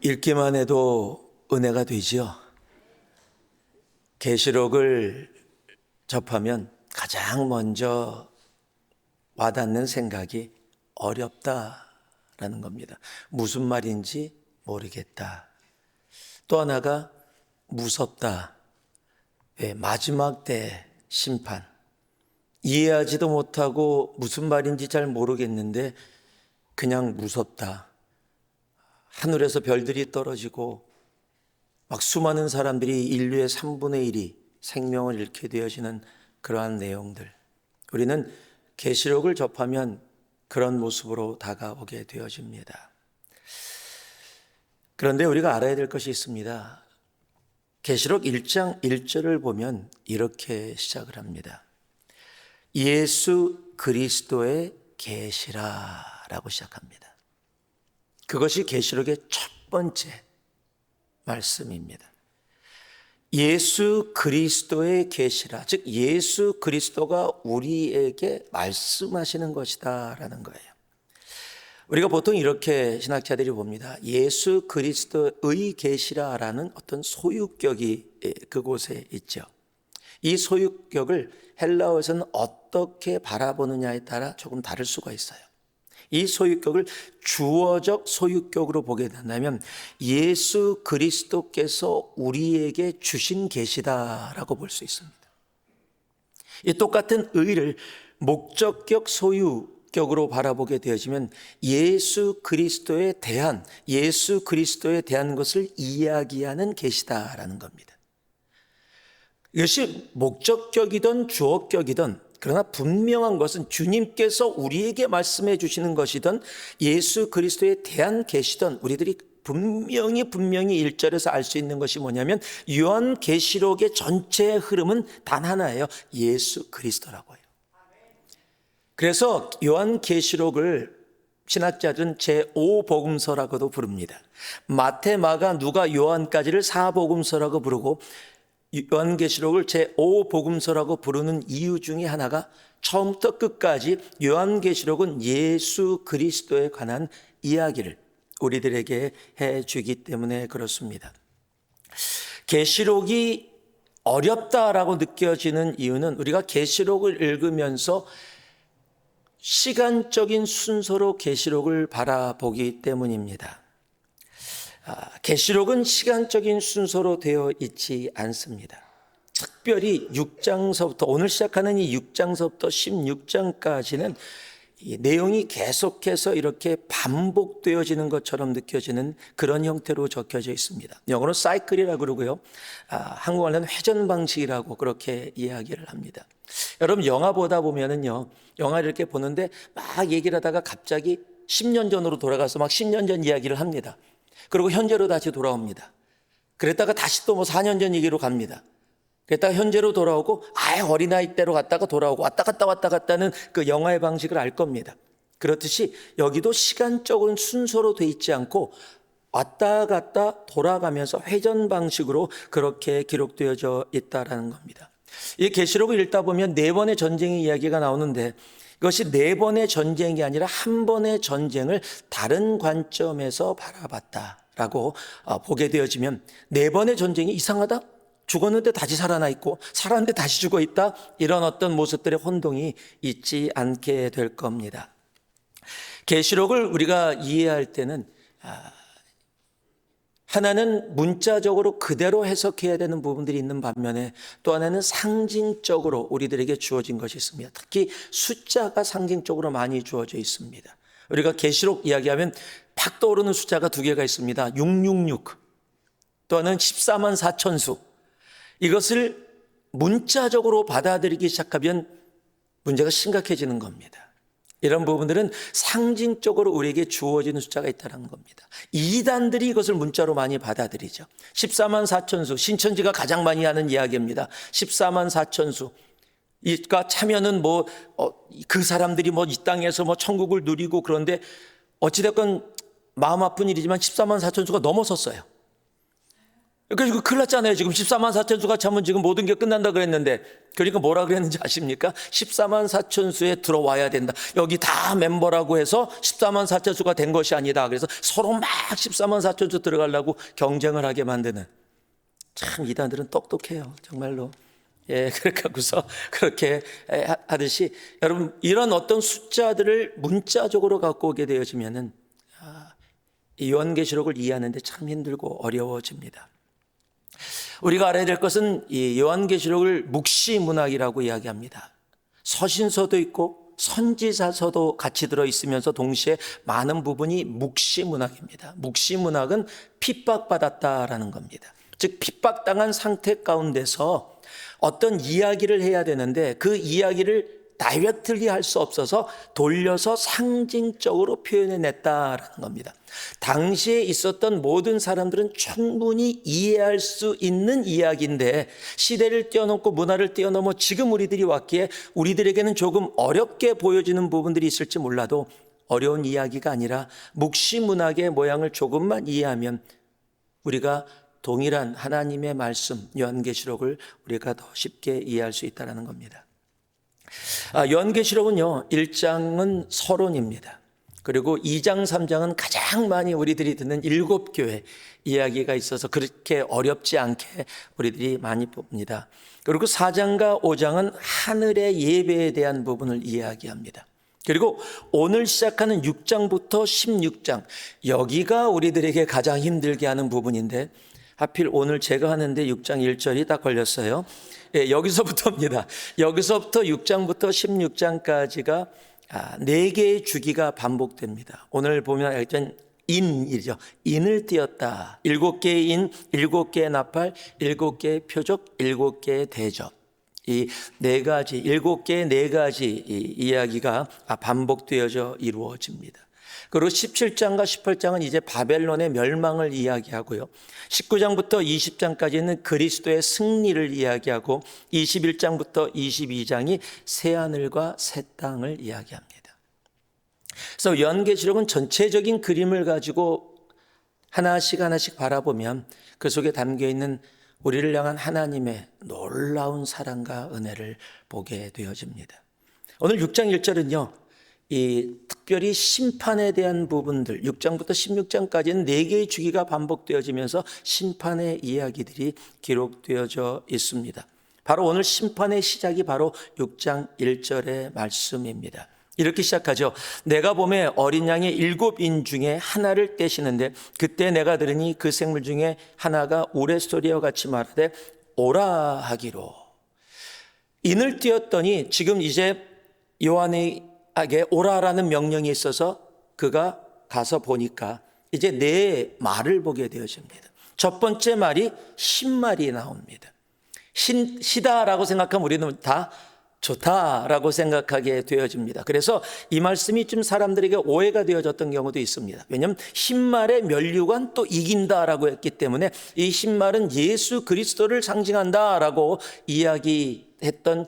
읽기만 해도 은혜가 되지요. 계시록을 접하면 가장 먼저 와닿는 생각이 어렵다라는 겁니다. 무슨 말인지 모르겠다. 또 하나가 무섭다. 마지막 때 심판. 이해하지도 못하고 무슨 말인지 잘 모르겠는데 그냥 무섭다. 하늘에서 별들이 떨어지고 막 수많은 사람들이 인류의 3분의 1이 생명을 잃게 되어지는 그러한 내용들. 우리는 계시록을 접하면 그런 모습으로 다가오게 되어집니다. 그런데 우리가 알아야 될 것이 있습니다. 계시록 1장 1절을 보면 이렇게 시작을 합니다. 예수 그리스도의 계시라라고 시작합니다. 그것이 계시록의 첫 번째 말씀입니다. 예수 그리스도의 계시라, 즉 예수 그리스도가 우리에게 말씀하시는 것이다라는 거예요. 우리가 보통 이렇게 신학자들이 봅니다. 예수 그리스도의 계시라라는 어떤 소유격이 그곳에 있죠. 이 소유격을 헬라어에서는 어떻게 바라보느냐에 따라 조금 다를 수가 있어요. 이 소유격을 주어적 소유격으로 보게 된다면 예수 그리스도께서 우리에게 주신 계시다라고 볼 수 있습니다. 이 똑같은 의를 목적격 소유격으로 바라보게 되어지면 예수 그리스도에 대한 것을 이야기하는 계시다라는 겁니다. 이것이 목적격이든 주어격이든 그러나 분명한 것은 주님께서 우리에게 말씀해 주시는 것이든 예수 그리스도에 대한 계시든 우리들이 분명히 1절에서 알 수 있는 것이 뭐냐면 요한계시록의 전체 흐름은 단 하나예요. 예수 그리스도라고 해요. 그래서 요한계시록을 신학자들은 제5복음서라고도 부릅니다. 마태, 마가, 누가, 요한까지를 4복음서라고 부르고 요한계시록을 제5복음서라고 부르는 이유 중에 하나가 처음부터 끝까지 요한계시록은 예수 그리스도에 관한 이야기를 우리들에게 해주기 때문에 그렇습니다. 계시록이 어렵다라고 느껴지는 이유는 우리가 계시록을 읽으면서 시간적인 순서로 계시록을 바라보기 때문입니다. 계시록은 시간적인 순서로 되어 있지 않습니다. 특별히 6장서부터 오늘 시작하는 이 6장서부터 16장까지는 이 내용이 계속해서 이렇게 반복되어지는 것처럼 느껴지는 그런 형태로 적혀져 있습니다. 영어로 사이클이라고 그러고요. 한국말로는 회전 방식이라고 그렇게 이야기를 합니다. 여러분 영화 보다 보면은요. 영화를 이렇게 보는데 막 얘기를 하다가 갑자기 10년 전으로 돌아가서 막 10년 전 이야기를 합니다. 그리고 현재로 다시 돌아옵니다. 그랬다가 다시 또 4년 전 얘기로 갑니다. 그랬다가 현재로 돌아오고 아예 어린아이 때로 갔다가 돌아오고 왔다 갔다는 그 영화의 방식을 알 겁니다. 그렇듯이 여기도 시간적인 순서로 돼 있지 않고 왔다 갔다 돌아가면서 회전 방식으로 그렇게 기록되어져 있다는 겁니다. 이 계시록을 읽다 보면 4번의 전쟁의 이야기가 나오는데 그것이 4번의 전쟁이 아니라 한 번의 전쟁을 다른 관점에서 바라봤다라고 보게 되어지면 4번의 전쟁이 이상하다? 죽었는데 다시 살아나 있고 살았는데 다시 죽어 있다? 이런 어떤 모습들의 혼동이 있지 않게 될 겁니다. 계시록을 우리가 이해할 때는 하나는 문자적으로 그대로 해석해야 되는 부분들이 있는 반면에 또 하나는 상징적으로 우리들에게 주어진 것이 있습니다. 특히 숫자가 상징적으로 많이 주어져 있습니다. 우리가 계시록 이야기하면 팍 떠오르는 숫자가 2개가 있습니다. 666 또 하나는 14만 4천수. 이것을 문자적으로 받아들이기 시작하면 문제가 심각해지는 겁니다. 이런 부분들은 상징적으로 우리에게 주어지는 숫자가 있다는 겁니다. 이단들이 이것을 문자로 많이 받아들이죠. 14만 4천수, 신천지가 가장 많이 하는 이야기입니다. 14만 4천수. 이가 차면은 그 사람들이 이 땅에서 천국을 누리고 그런데 어찌됐건 마음 아픈 일이지만 14만 4천수가 넘어섰어요. 그러니까 큰일 났잖아요. 지금 14만 4천 수가 차면 지금 모든 게 끝난다 그랬는데, 그러니까 뭐라 그랬는지 아십니까? 14만 4천 수에 들어와야 된다. 여기 다 멤버라고 해서 14만 4천 수가 된 것이 아니다. 그래서 서로 막 14만 4천 수 들어가려고 경쟁을 하게 만드는, 참 이단들은 똑똑해요, 정말로. 예, 그렇게 하고서 그렇게 하듯이, 여러분, 이런 어떤 숫자들을 문자적으로 갖고 오게 되어지면은 이 요한계시록을 이해하는데 참 힘들고 어려워집니다. 우리가 알아야 될 것은 이 요한계시록을 묵시문학이라고 이야기합니다. 서신서도 있고 선지자서도 같이 들어있으면서 동시에 많은 부분이 묵시문학입니다. 묵시문학은 핍박받았다라는 겁니다. 즉 핍박당한 상태 가운데서 어떤 이야기를 해야 되는데 그 이야기를 다이렉트리 할 수 없어서 돌려서 상징적으로 표현해냈다라는 겁니다. 당시에 있었던 모든 사람들은 충분히 이해할 수 있는 이야기인데 시대를 뛰어넘고 문화를 뛰어넘어 지금 우리들이 왔기에 우리들에게는 조금 어렵게 보여지는 부분들이 있을지 몰라도 어려운 이야기가 아니라 묵시문학의 모양을 조금만 이해하면 우리가 동일한 하나님의 말씀 요한계시록을 우리가 더 쉽게 이해할 수 있다는 겁니다. 요한계시록은요 1장은 서론입니다. 그리고 2장 3장은 가장 많이 우리들이 듣는 7교회 이야기가 있어서 그렇게 어렵지 않게 우리들이 많이 봅니다. 그리고 4장과 5장은 하늘의 예배에 대한 부분을 이야기합니다. 그리고 오늘 시작하는 6장부터 16장, 여기가 우리들에게 가장 힘들게 하는 부분인데 하필 오늘 제가 하는데 6장 1절이 딱 걸렸어요. 예, 여기서부터입니다. 여기서부터 6장부터 16장까지가 4개의 주기가 반복됩니다. 오늘 보면 일단 인이죠. 인을 띄었다. 7개의 인, 7개의 나팔, 7개의 표적, 7개의 대접. 이 4가지, 7개의 4가지 이야기가 반복되어져 이루어집니다. 그리고 17장과 18장은 이제 바벨론의 멸망을 이야기하고요. 19장부터 20장까지는 그리스도의 승리를 이야기하고 21장부터 22장이 새하늘과 새 땅을 이야기합니다. 그래서 요한계시록은 전체적인 그림을 가지고 하나씩 하나씩 바라보면 그 속에 담겨있는 우리를 향한 하나님의 놀라운 사랑과 은혜를 보게 되어집니다. 오늘 6장 1절은요. 이 특별히 심판에 대한 부분들 6장부터 16장까지는 4개의 주기가 반복되어지면서 심판의 이야기들이 기록되어져 있습니다. 바로 오늘 심판의 시작이 바로 6장 1절의 말씀입니다. 이렇게 시작하죠. 내가 보매 어린 양의 7인 중에 하나를 떼시는데 그때 내가 들으니 그 생물 중에 하나가 우레소리와 같이 말하되 오라 하기로. 인을 띄었더니 지금 이제 요한의 오라라는 명령이 있어서 그가 가서 보니까 이제 4말을 보게 되어집니다. 첫 번째 말이 신말이 나옵니다. 시다라고 생각하면 우리는 다 좋다라고 생각하게 되어집니다. 그래서 이 말씀이 좀 사람들에게 오해가 되어졌던 경우도 있습니다. 왜냐하면 신말의 면류관 또 이긴다라고 했기 때문에 이 신말은 예수 그리스도를 상징한다라고 이야기했던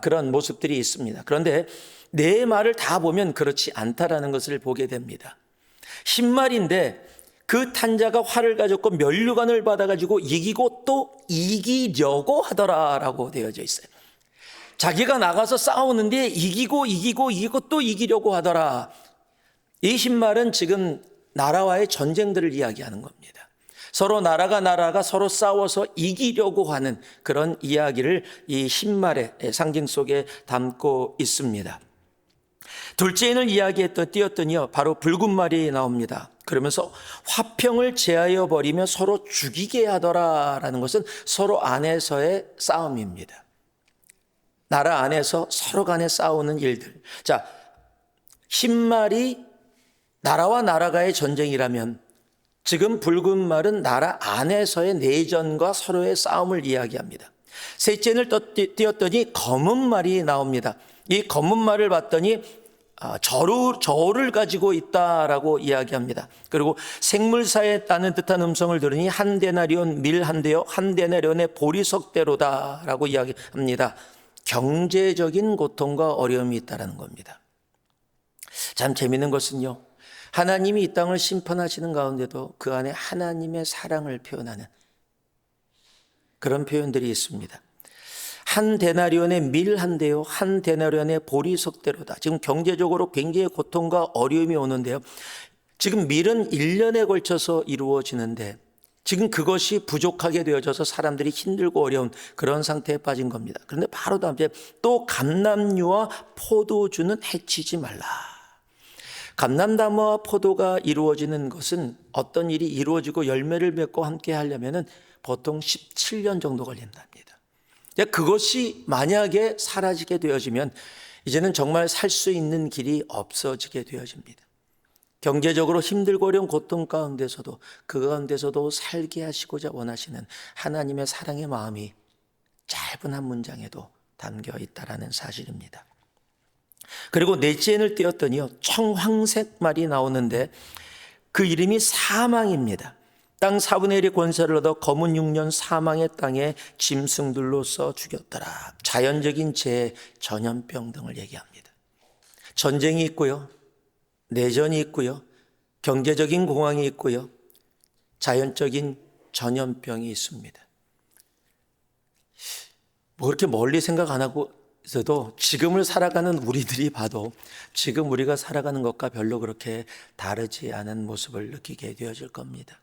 그런 모습들이 있습니다. 그런데 4말을 다 보면 그렇지 않다라는 것을 보게 됩니다. 신말인데 그 탄자가 활을 가졌고 면류관을 받아가지고 이기고 또 이기려고 하더라라고 되어져 있어요. 자기가 나가서 싸우는데 이기고 또 이기려고 하더라. 이 신말은 지금 나라와의 전쟁들을 이야기하는 겁니다. 서로 나라가 서로 싸워서 이기려고 하는 그런 이야기를 이 신말의 상징 속에 담고 있습니다. 둘째 인을 띄었더니요 바로 붉은 말이 나옵니다. 그러면서 화평을 제하여 버리며 서로 죽이게 하더라라는 것은 서로 안에서의 싸움입니다. 나라 안에서 서로 간에 싸우는 일들. 자, 흰말이 나라와 나라가의 전쟁이라면 지금 붉은 말은 나라 안에서의 내전과 서로의 싸움을 이야기합니다. 셋째 인을 띄었더니 검은 말이 나옵니다. 이 검은 말을 봤더니 저울을 가지고 있다라고 이야기합니다. 그리고 생물사에 따는 듯한 음성을 들으니 한 데나리온 밀 한 대요 한 데나리온의 보리석대로다라고 이야기합니다. 경제적인 고통과 어려움이 있다는 겁니다. 참 재미있는 것은요, 하나님이 이 땅을 심판하시는 가운데도 그 안에 하나님의 사랑을 표현하는 그런 표현들이 있습니다. 한 데나리온의 밀 한 대요, 한 데나리온의 보리 석대로다. 지금 경제적으로 굉장히 고통과 어려움이 오는데요. 지금 밀은 1년에 걸쳐서 이루어지는데 지금 그것이 부족하게 되어져서 사람들이 힘들고 어려운 그런 상태에 빠진 겁니다. 그런데 바로 다음 주에 또 감람류와 포도주는 해치지 말라. 감람나무와 포도가 이루어지는 것은 어떤 일이 이루어지고 열매를 맺고 함께 하려면 보통 17년 정도 걸린답니다. 그것이 만약에 사라지게 되어지면 이제는 정말 살 수 있는 길이 없어지게 되어집니다. 경제적으로 힘들고 어려운 고통 가운데서도 그 가운데서도 살게 하시고자 원하시는 하나님의 사랑의 마음이 짧은 한 문장에도 담겨 있다라는 사실입니다. 그리고 넷째 인을 띄었더니요, 청황색 말이 나오는데 그 이름이 사망입니다. 땅 4분의 1의 권세를 얻어 검은 6년 사망의 땅에 짐승들로서 죽였더라. 자연적인 재해, 전염병 등을 얘기합니다. 전쟁이 있고요, 내전이 있고요, 경제적인 공황이 있고요, 자연적인 전염병이 있습니다. 뭐 그렇게 멀리 생각 안 하고 있어도 지금을 살아가는 우리들이 봐도 지금 우리가 살아가는 것과 별로 그렇게 다르지 않은 모습을 느끼게 되어질 겁니다.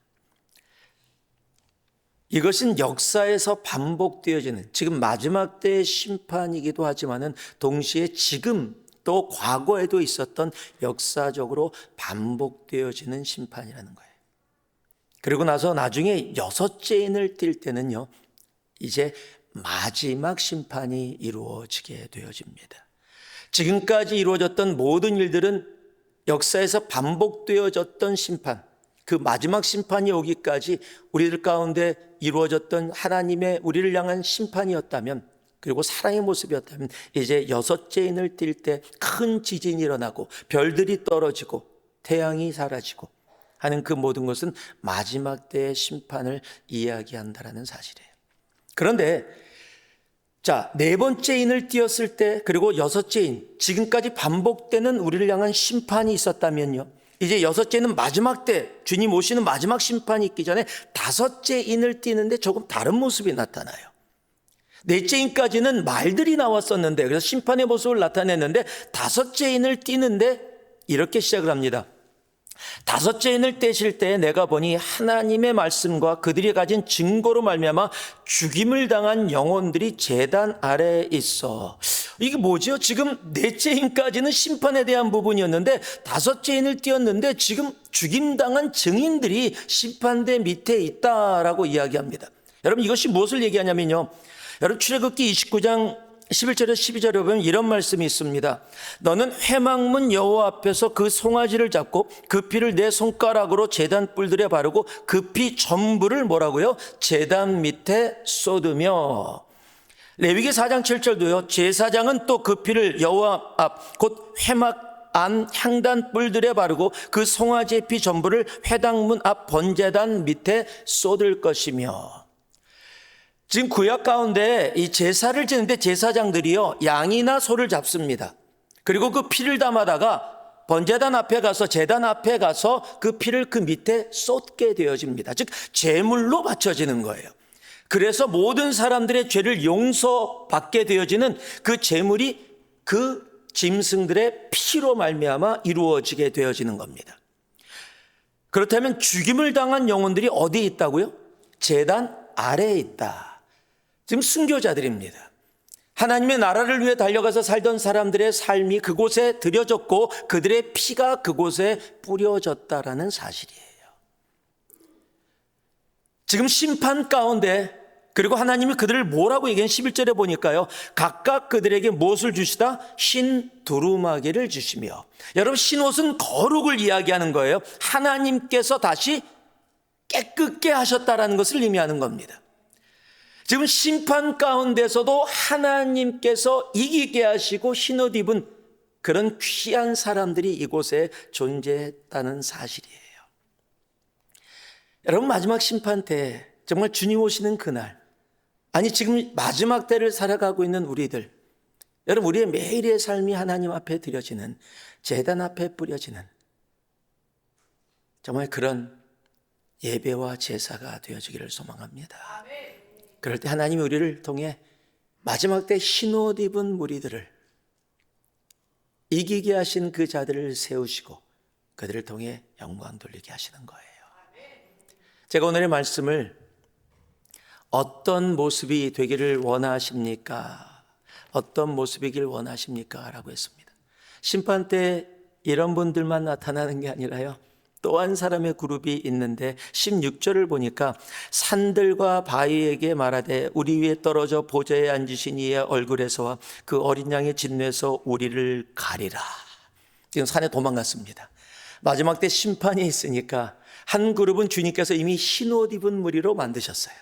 이것은 역사에서 반복되어지는 지금 마지막 때의 심판이기도 하지만은 동시에 지금 또 과거에도 있었던 역사적으로 반복되어지는 심판이라는 거예요. 그리고 나서 나중에 여섯째 인을 띌 때는요, 이제 마지막 심판이 이루어지게 되어집니다. 지금까지 이루어졌던 모든 일들은 역사에서 반복되어졌던 심판, 그 마지막 심판이 오기까지 우리들 가운데 이루어졌던 하나님의 우리를 향한 심판이었다면, 그리고 사랑의 모습이었다면, 이제 여섯째 인을 띌 때 큰 지진이 일어나고 별들이 떨어지고 태양이 사라지고 하는 그 모든 것은 마지막 때의 심판을 이야기한다라는 사실이에요. 그런데 자, 네 번째 인을 띄었을 때, 그리고 여섯째 인, 지금까지 반복되는 우리를 향한 심판이 있었다면요, 이제 여섯째는 마지막 때 주님 오시는 마지막 심판이 있기 전에 다섯째 인을 띄는데 조금 다른 모습이 나타나요. 넷째 인까지는 말들이 나왔었는데, 그래서 심판의 모습을 나타냈는데 다섯째 인을 띄는데 이렇게 시작을 합니다. 다섯째 인을 떼실 때 내가 보니 하나님의 말씀과 그들이 가진 증거로 말미암아 죽임을 당한 영혼들이 제단 아래에 있어. 이게 뭐죠? 지금 넷째 인까지는 심판에 대한 부분이었는데 다섯째 인을 띄었는데 지금 죽임당한 증인들이 심판대 밑에 있다라고 이야기합니다. 여러분, 이것이 무엇을 얘기하냐면요, 여러분, 출애굽기 29장 11절에 12절에 보면 이런 말씀이 있습니다. 너는 회막문 여호와 앞에서 그 송아지를 잡고 그 피를 내 손가락으로 제단 뿔들에 바르고 그 피 전부를 뭐라고요? 제단 밑에 쏟으며. 레위기 4장 7절도요, 제사장은 또 그 피를 여호와 앞 곧 회막 안 향단 뿔들에 바르고 그 송아지의 피 전부를 회당문 앞 번제단 밑에 쏟을 것이며. 지금 구약 가운데 이 제사를 지는데 제사장들이요, 양이나 소를 잡습니다. 그리고 그 피를 담아다가 번제단 앞에 가서, 제단 앞에 가서 그 피를 그 밑에 쏟게 되어집니다. 즉 제물로 바쳐지는 거예요. 그래서 모든 사람들의 죄를 용서받게 되어지는 그 제물이 그 짐승들의 피로 말미암아 이루어지게 되어지는 겁니다. 그렇다면 죽임을 당한 영혼들이 어디에 있다고요? 제단 아래에 있다. 지금 순교자들입니다. 하나님의 나라를 위해 달려가서 살던 사람들의 삶이 그곳에 들여졌고 그들의 피가 그곳에 뿌려졌다라는 사실이에요. 지금 심판 가운데, 그리고 하나님이 그들을 뭐라고 얘기한 11절에 보니까요, 각각 그들에게 무엇을 주시다? 흰 두루마기를 주시며. 여러분, 흰 옷은 거룩을 이야기하는 거예요. 하나님께서 다시 깨끗게 하셨다라는 것을 의미하는 겁니다. 지금 심판 가운데서도 하나님께서 이기게 하시고 흰옷 입은 그런 귀한 사람들이 이곳에 존재했다는 사실이에요. 여러분, 마지막 심판 때, 정말 주님 오시는 그날, 아니 지금 마지막 때를 살아가고 있는 우리들, 여러분, 우리의 매일의 삶이 하나님 앞에 드려지는, 제단 앞에 뿌려지는 정말 그런 예배와 제사가 되어지기를 소망합니다. 그럴 때 하나님이 우리를 통해 마지막 때 흰옷 입은 무리들을 이기게 하신 그 자들을 세우시고 그들을 통해 영광 돌리게 하시는 거예요. 제가 오늘의 말씀을 어떤 모습이 되기를 원하십니까? 어떤 모습이길 원하십니까? 라고 했습니다. 심판 때 이런 분들만 나타나는 게 아니라요, 또 한 사람의 그룹이 있는데 16절을 보니까 산들과 바위에게 말하되 우리 위에 떨어져 보좌에 앉으신 이의 얼굴에서와 그 어린 양의 진뇌에서 우리를 가리라. 지금 산에 도망갔습니다. 마지막 때 심판이 있으니까 한 그룹은 주님께서 이미 흰옷 입은 무리로 만드셨어요.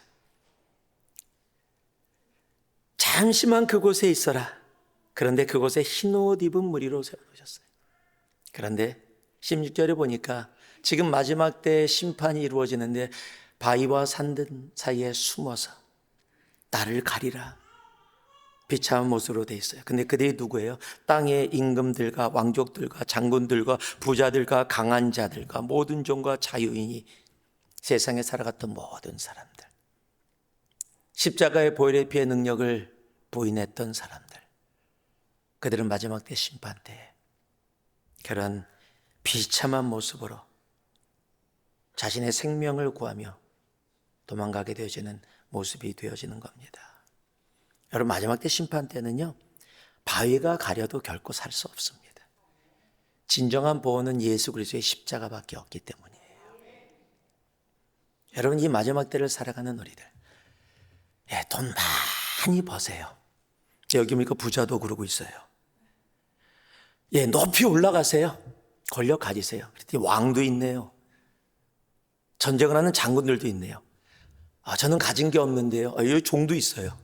잠시만 그곳에 있어라. 그런데 그곳에 흰옷 입은 무리로 세워놓으셨어요. 그런데 16절에 보니까 지금 마지막 때 심판이 이루어지는데 바위와 산들 사이에 숨어서 나를 가리라. 비참한 모습으로 돼 있어요. 근데 그들이 누구예요? 땅의 임금들과 왕족들과 장군들과 부자들과 강한 자들과 모든 종과 자유인이, 세상에 살아갔던 모든 사람들, 십자가의 보혈의 피의 능력을 부인했던 사람들, 그들은 마지막 때 심판 때 그런 비참한 모습으로 자신의 생명을 구하며 도망가게 되어지는 모습이 되어지는 겁니다. 여러분, 마지막 때 심판 때는요, 바위가 가려도 결코 살 수 없습니다. 진정한 보호는 예수 그리스도의 십자가밖에 없기 때문이에요. 여러분, 이 마지막 때를 살아가는 우리들, 돈 많이 버세요. 여기 보니까 부자도 그러고 있어요. 높이 올라가세요. 권력 가지세요. 그랬더니 왕도 있네요. 전쟁을 하는 장군들도 있네요. 저는 가진 게 없는데요. 여기 종도 있어요.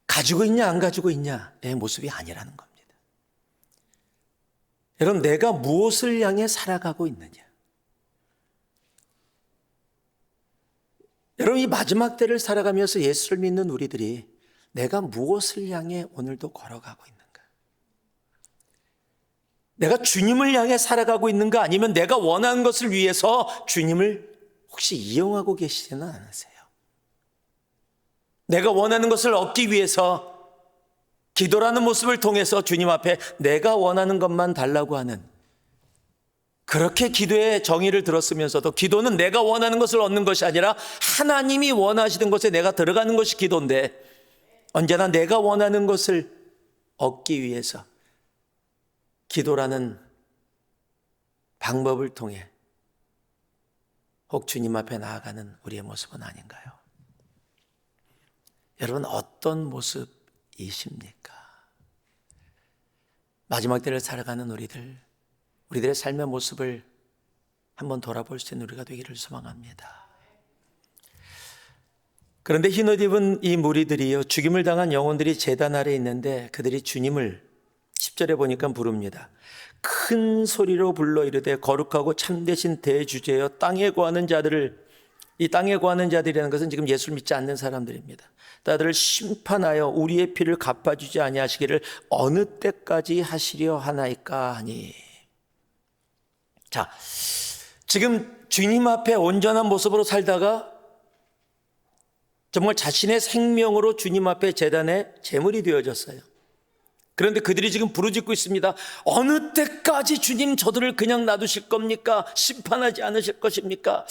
가지고 있냐 안 가지고 있냐의 모습이 아니라는 겁니다. 여러분, 내가 무엇을 향해 살아가고 있느냐? 여러분, 이 마지막 때를 살아가면서 예수를 믿는 우리들이 내가 무엇을 향해 오늘도 걸어가고 있는가? 내가 주님을 향해 살아가고 있는가? 아니면 내가 원하는 것을 위해서 주님을 혹시 이용하고 계시지는 않으세요? 내가 원하는 것을 얻기 위해서 기도라는 모습을 통해서 주님 앞에 내가 원하는 것만 달라고 하는, 그렇게 기도의 정의를 들었으면서도 기도는 내가 원하는 것을 얻는 것이 아니라 하나님이 원하시는 것에 내가 들어가는 것이 기도인데, 언제나 내가 원하는 것을 얻기 위해서 기도라는 방법을 통해 혹 주님 앞에 나아가는 우리의 모습은 아닌가요? 여러분, 어떤 모습이십니까? 마지막 때를 살아가는 우리들의 삶의 모습을 한번 돌아볼 수 있는 우리가 되기를 소망합니다. 그런데 흰옷 입은 이 무리들이요, 죽임을 당한 영혼들이 제단 아래 있는데 그들이 주님을 10절에 보니까 부릅니다. 큰 소리로 불러 이르되 거룩하고 참되신 대주제여 땅에 거하는 자들을, 이 땅에 거하는 자들이라는 것은 지금 예수를 믿지 않는 사람들입니다. 다들을 심판하여 우리의 피를 갚아주지 아니하시기를 어느 때까지 하시려 하나이까 하니. 자, 지금 주님 앞에 온전한 모습으로 살다가 정말 자신의 생명으로 주님 앞에 제단에 제물이 되어졌어요. 그런데 그들이 지금 부르짖고 있습니다. 어느 때까지 주님 저들을 그냥 놔두실 겁니까? 심판하지 않으실 것입니까?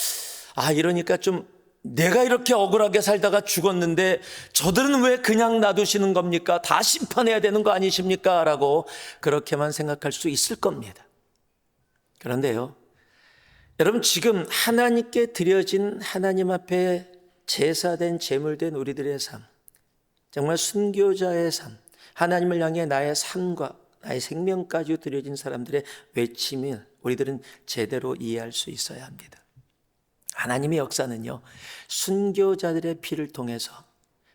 이러니까 좀 내가 이렇게 억울하게 살다가 죽었는데 저들은 왜 그냥 놔두시는 겁니까? 다 심판해야 되는 거 아니십니까? 라고 그렇게만 생각할 수 있을 겁니다. 그런데요, 여러분, 지금 하나님께 드려진, 하나님 앞에 제사된, 제물된 우리들의 삶, 정말 순교자의 삶, 하나님을 향해 나의 삶과 나의 생명까지 드려진 사람들의 외침을 우리들은 제대로 이해할 수 있어야 합니다. 하나님의 역사는요, 순교자들의 피를 통해서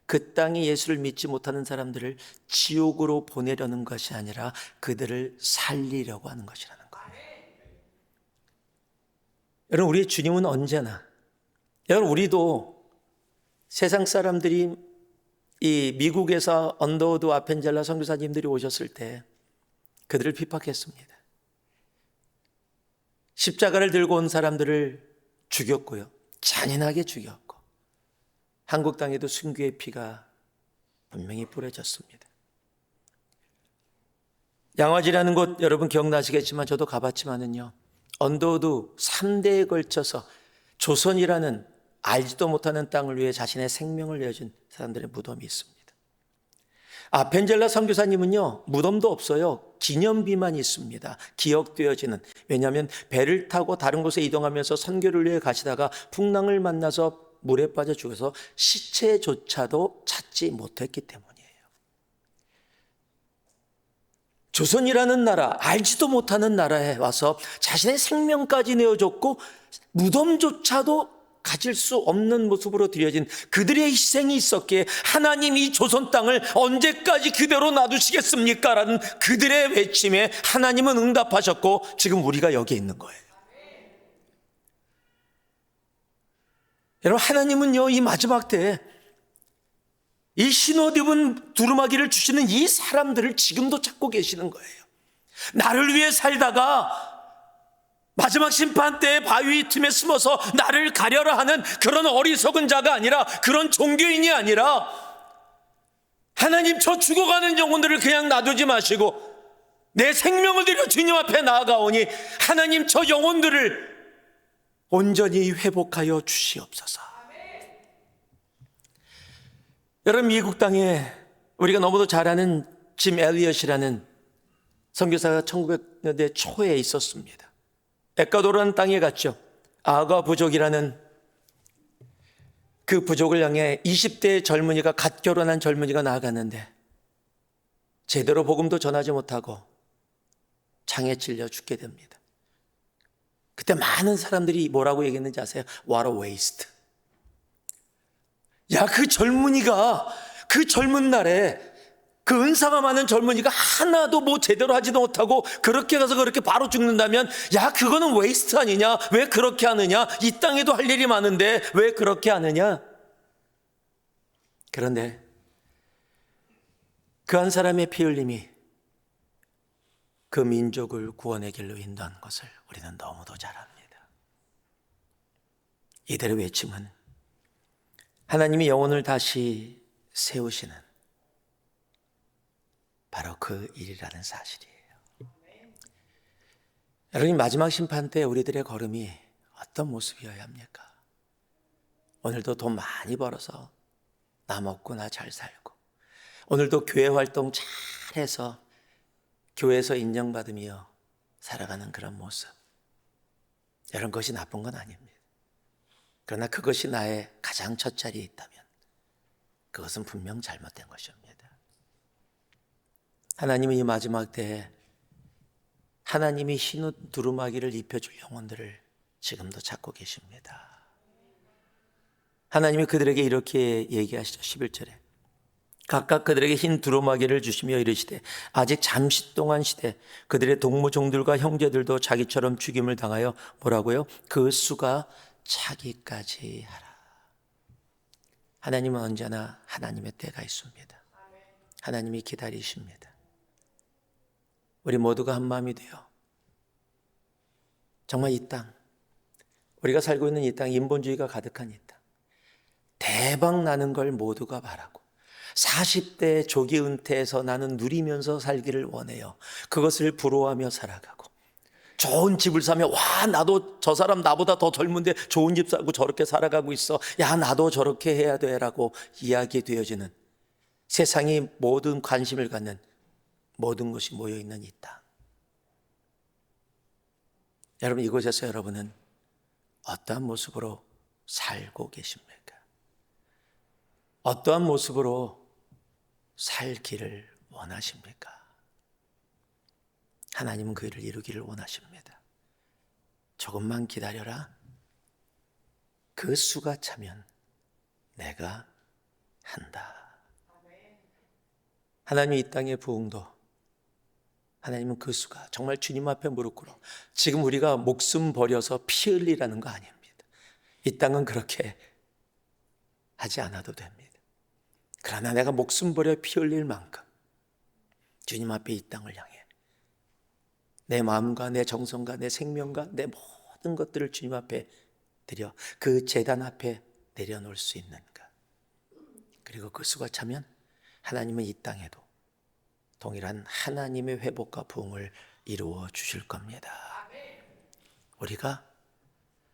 그 땅에 예수를 믿지 못하는 사람들을 지옥으로 보내려는 것이 아니라 그들을 살리려고 하는 것이라는 거예요. 여러분, 우리의 주님은 언제나, 여러분, 우리도 세상 사람들이 이 미국에서 언더우드 아펜젤라 선교사님들이 오셨을 때 그들을 핍박했습니다. 십자가를 들고 온 사람들을 죽였고요, 잔인하게 죽였고, 한국 땅에도 순교의 피가 분명히 뿌려졌습니다. 양화지라는 곳 여러분 기억나시겠지만 저도 가봤지만은요, 언더우드 3대에 걸쳐서 조선이라는 알지도 못하는 땅을 위해 자신의 생명을 내어준 사람들의 무덤이 있습니다. 벤젤라 선교사님은요, 무덤도 없어요. 기념비만 있습니다. 기억되어지는. 왜냐하면 배를 타고 다른 곳에 이동하면서 선교를 위해 가시다가 풍랑을 만나서 물에 빠져 죽어서 시체조차도 찾지 못했기 때문이에요. 조선이라는 나라, 알지도 못하는 나라에 와서 자신의 생명까지 내어줬고 무덤조차도 가질 수 없는 모습으로 드려진 그들의 희생이 있었기에 하나님이 이 조선 땅을 언제까지 그대로 놔두시겠습니까? 라는 그들의 외침에 하나님은 응답하셨고 지금 우리가 여기 있는 거예요. 여러분, 하나님은요, 이 마지막 때에 이 신옷 입은 두루마기를 주시는 이 사람들을 지금도 찾고 계시는 거예요. 나를 위해 살다가 마지막 심판 때의 바위 틈에 숨어서 나를 가려라 하는 그런 어리석은 자가 아니라, 그런 종교인이 아니라, 하나님, 저 죽어가는 영혼들을 그냥 놔두지 마시고 내 생명을 들여 주님 앞에 나아가오니 하나님, 저 영혼들을 온전히 회복하여 주시옵소서. 여러분, 미국 땅에 우리가 너무도 잘 아는 짐 엘리엇이라는 선교사가 1900년대 초에 있었습니다. 에콰도르라는 땅에 갔죠. 아가 부족이라는 그 부족을 향해 20대 젊은이가, 갓 결혼한 젊은이가 나아갔는데 제대로 복음도 전하지 못하고 창에 찔려 죽게 됩니다. 그때 많은 사람들이 뭐라고 얘기했는지 아세요? What a waste. 야, 그 젊은이가, 그 젊은 날에 그 은사가 많은 젊은이가 하나도 뭐 제대로 하지도 못하고 그렇게 가서 그렇게 바로 죽는다면, 야, 그거는 웨이스트 아니냐? 왜 그렇게 하느냐? 이 땅에도 할 일이 많은데 왜 그렇게 하느냐? 그런데 그 한 사람의 피 흘림이 그 민족을 구원의 길로 인도한 것을 우리는 너무도 잘 압니다. 이들의 외침은 하나님이 영혼을 다시 세우시는 바로 그 일이라는 사실이에요. 여러분, 마지막 심판 때 우리들의 걸음이 어떤 모습이어야 합니까? 오늘도 돈 많이 벌어서 나 먹고 나 잘 살고, 오늘도 교회 활동 잘해서 교회에서 인정받으며 살아가는 그런 모습, 이런 것이 나쁜 건 아닙니다. 그러나 그것이 나의 가장 첫 자리에 있다면 그것은 분명 잘못된 것입니다. 하나님은 이 마지막 때에 하나님이 흰옷 두루마기를 입혀줄 영혼들을 지금도 찾고 계십니다. 하나님이 그들에게 이렇게 얘기하시죠. 11절에 각각 그들에게 흰 두루마기를 주시며 이르시되 아직 잠시 동안 시되 그들의 동무종들과 형제들도 자기처럼 죽임을 당하여 뭐라고요? 그 수가 차기까지 하라. 하나님은 언제나 하나님의 때가 있습니다. 하나님이 기다리십니다. 우리 모두가 한 마음이 되어 정말 이 땅, 우리가 살고 있는 이 땅, 인본주의가 가득한 이 땅, 대박 나는 걸 모두가 바라고 40대 조기 은퇴해서 나는 누리면서 살기를 원해요. 그것을 부러워하며 살아가고 좋은 집을 사며, 와, 나도 저 사람 나보다 더 젊은데 좋은 집 살고 저렇게 살아가고 있어, 야, 나도 저렇게 해야 돼 라고 이야기되어지는, 세상이 모든 관심을 갖는 모든 것이 모여있는 이 땅. 여러분, 이곳에서 여러분은 어떠한 모습으로 살고 계십니까? 어떠한 모습으로 살기를 원하십니까? 하나님은 그 일을 이루기를 원하십니다. 조금만 기다려라. 그 수가 차면 내가 한다. 하나님 이 땅의 부흥도, 하나님은 그 수가 정말 주님 앞에 무릎 꿇어, 지금 우리가 목숨 버려서 피 흘리라는 거 아닙니다. 이 땅은 그렇게 하지 않아도 됩니다. 그러나 내가 목숨 버려 피 흘릴 만큼 주님 앞에 이 땅을 향해 내 마음과 내 정성과 내 생명과 내 모든 것들을 주님 앞에 드려 그 제단 앞에 내려놓을 수 있는가? 그리고 그 수가 차면 하나님은 이 땅에도 동일한 하나님의 회복과 부흥을 이루어 주실 겁니다. 우리가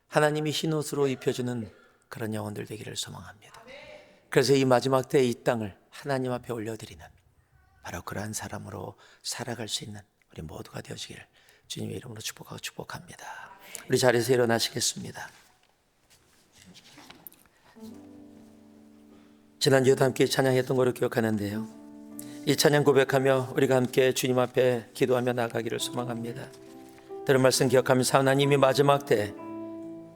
하나님이 흰옷으로 입혀주는 그런 영혼들 되기를 소망합니다. 그래서 이 마지막 때에 이 땅을 하나님 앞에 올려드리는 바로 그러한 사람으로 살아갈 수 있는 우리 모두가 되어지기를 주님의 이름으로 축복하고 축복합니다. 우리 자리에서 일어나시겠습니다. 지난주에도 함께 찬양했던 거로 기억하는데요, 이 찬양 고백하며 우리가 함께 주님 앞에 기도하며 나가기를 소망합니다. 들은 말씀 기억하면서 하나님이 마지막 때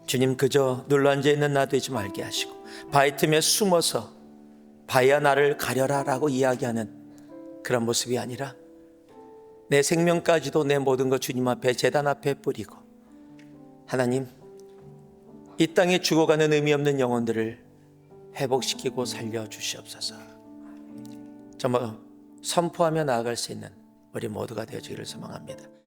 주님 그저 눌러앉아 있는 나 되지 말게 하시고 바위 틈에 숨어서 바위야 나를 가려라 라고 이야기하는 그런 모습이 아니라 내 생명까지도 내 모든 것 주님 앞에 제단 앞에 뿌리고 하나님 이 땅에 죽어가는 의미 없는 영혼들을 회복시키고 살려주시옵소서. 정말 선포하며 나아갈 수 있는 우리 모두가 되어지기를 소망합니다.